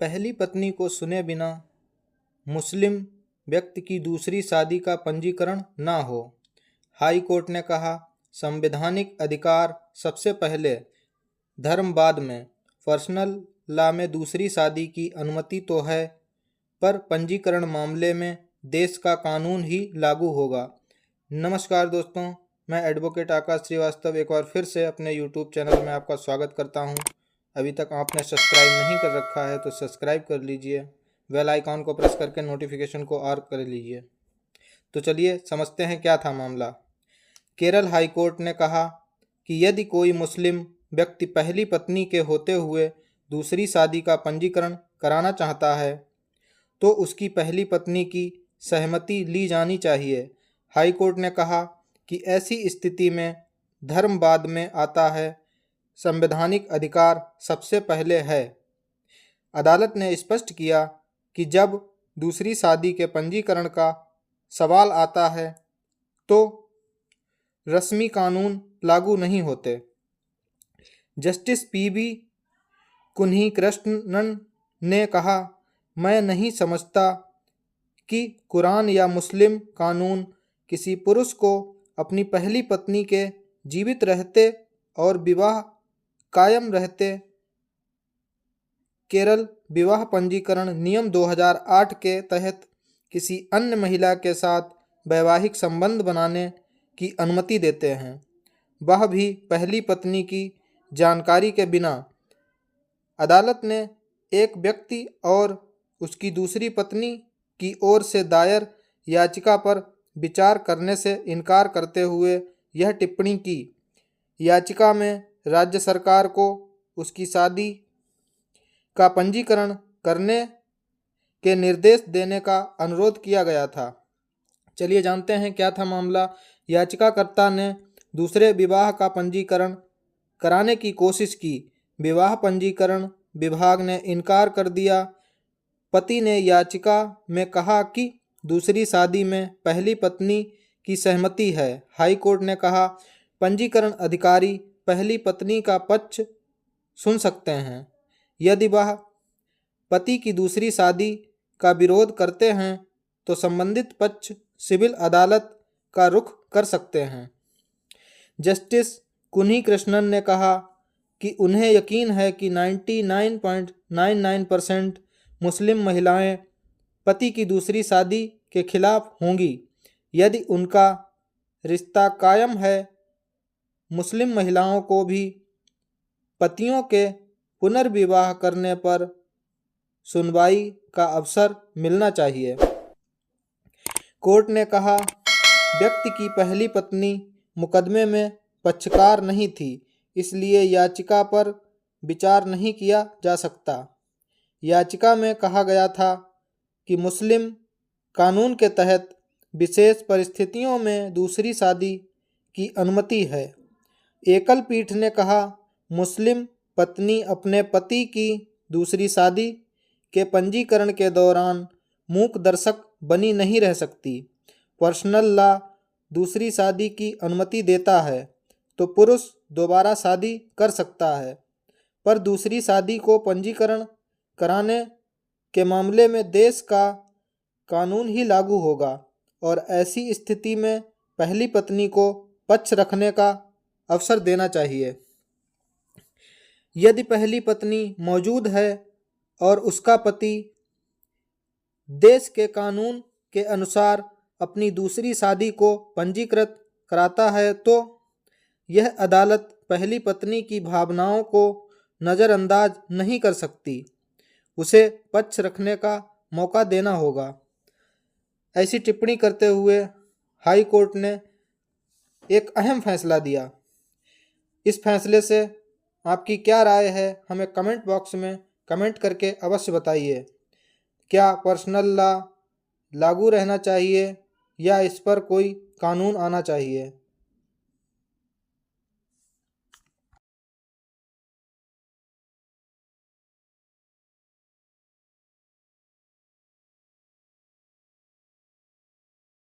पहली पत्नी को सुने बिना मुस्लिम व्यक्ति की दूसरी शादी का पंजीकरण ना हो। हाई कोर्ट ने कहा, संवैधानिक अधिकार सबसे पहले, धर्म बाद में। पर्सनल लॉ में दूसरी शादी की अनुमति तो है, पर पंजीकरण मामले में देश का कानून ही लागू होगा। नमस्कार दोस्तों, मैं एडवोकेट आकाश श्रीवास्तव एक बार फिर से अपने यूट्यूब चैनल में आपका स्वागत करता हूं। अभी तक आपने सब्सक्राइब नहीं कर रखा है तो सब्सक्राइब कर लीजिए, बेल आइकॉन को प्रेस करके नोटिफिकेशन को ऑन कर लीजिए। तो चलिए समझते हैं क्या था मामला। केरल हाई कोर्ट ने कहा कि यदि कोई मुस्लिम व्यक्ति पहली पत्नी के होते हुए दूसरी शादी का पंजीकरण कराना चाहता है तो उसकी पहली पत्नी की सहमति ली जानी चाहिए। हाई कोर्ट ने कहा कि ऐसी स्थिति में धर्म बाद में आता है, संवैधानिक अधिकार सबसे पहले है। अदालत ने स्पष्ट किया कि जब दूसरी शादी के पंजीकरण का सवाल आता है तो रस्मी कानून लागू नहीं होते। Justice PB. कुन्हीकृष्णन ने कहा, मैं नहीं समझता कि कुरान या मुस्लिम कानून किसी पुरुष को अपनी पहली पत्नी के जीवित रहते और विवाह कायम रहते केरल विवाह पंजीकरण नियम 2008 के तहत किसी अन्य महिला के साथ वैवाहिक संबंध बनाने की अनुमति देते हैं, वह भी पहली पत्नी की जानकारी के बिना। अदालत ने एक व्यक्ति और उसकी दूसरी पत्नी की ओर से दायर याचिका पर विचार करने से इनकार करते हुए यह टिप्पणी की। याचिका में राज्य सरकार को उसकी शादी का पंजीकरण करने के निर्देश देने का अनुरोध किया गया था। चलिए जानते हैं क्या था मामला। याचिकाकर्ता ने दूसरे विवाह का पंजीकरण कराने की कोशिश की। विवाह पंजीकरण विभाग ने इनकार कर दिया। पति ने याचिका में कहा कि दूसरी शादी में पहली पत्नी की सहमति है। हाई कोर्ट ने कहा, पंजीकरण अधिकारी पहली पत्नी का पक्ष सुन सकते हैं। यदि वह पति की दूसरी शादी का विरोध करते हैं तो संबंधित पक्ष सिविल अदालत का रुख कर सकते हैं। जस्टिस कुन्हीकृष्णन ने कहा कि उन्हें यकीन है कि 99.99% मुस्लिम महिलाएं पति की दूसरी शादी के खिलाफ होंगी। यदि उनका रिश्ता कायम है, मुस्लिम महिलाओं को भी पतियों के पुनर्विवाह करने पर सुनवाई का अवसर मिलना चाहिए। कोर्ट ने कहा, व्यक्ति की पहली पत्नी मुकदमे में पक्षकार नहीं थी, इसलिए याचिका पर विचार नहीं किया जा सकता। याचिका में कहा गया था कि मुस्लिम कानून के तहत विशेष परिस्थितियों में दूसरी शादी की अनुमति है। एकल पीठ ने कहा, मुस्लिम पत्नी अपने पति की दूसरी शादी के पंजीकरण के दौरान मूक दर्शक बनी नहीं रह सकती। पर्सनल लॉ दूसरी शादी की अनुमति देता है तो पुरुष दोबारा शादी कर सकता है, पर दूसरी शादी को पंजीकरण कराने के मामले में देश का कानून ही लागू होगा और ऐसी स्थिति में पहली पत्नी को पक्ष रखने का अवसर देना चाहिए। यदि पहली पत्नी मौजूद है और उसका पति देश के कानून के अनुसार अपनी दूसरी शादी को पंजीकृत कराता है तो यह अदालत पहली पत्नी की भावनाओं को नज़रअंदाज नहीं कर सकती। उसे पक्ष रखने का मौका देना होगा। ऐसी टिप्पणी करते हुए हाई कोर्ट ने एक अहम फैसला दिया। इस फैसले से आपकी क्या राय है, हमें कमेंट बॉक्स में कमेंट करके अवश्य बताइए। क्या पर्सनल लॉ लागू रहना चाहिए या इस पर कोई कानून आना चाहिए?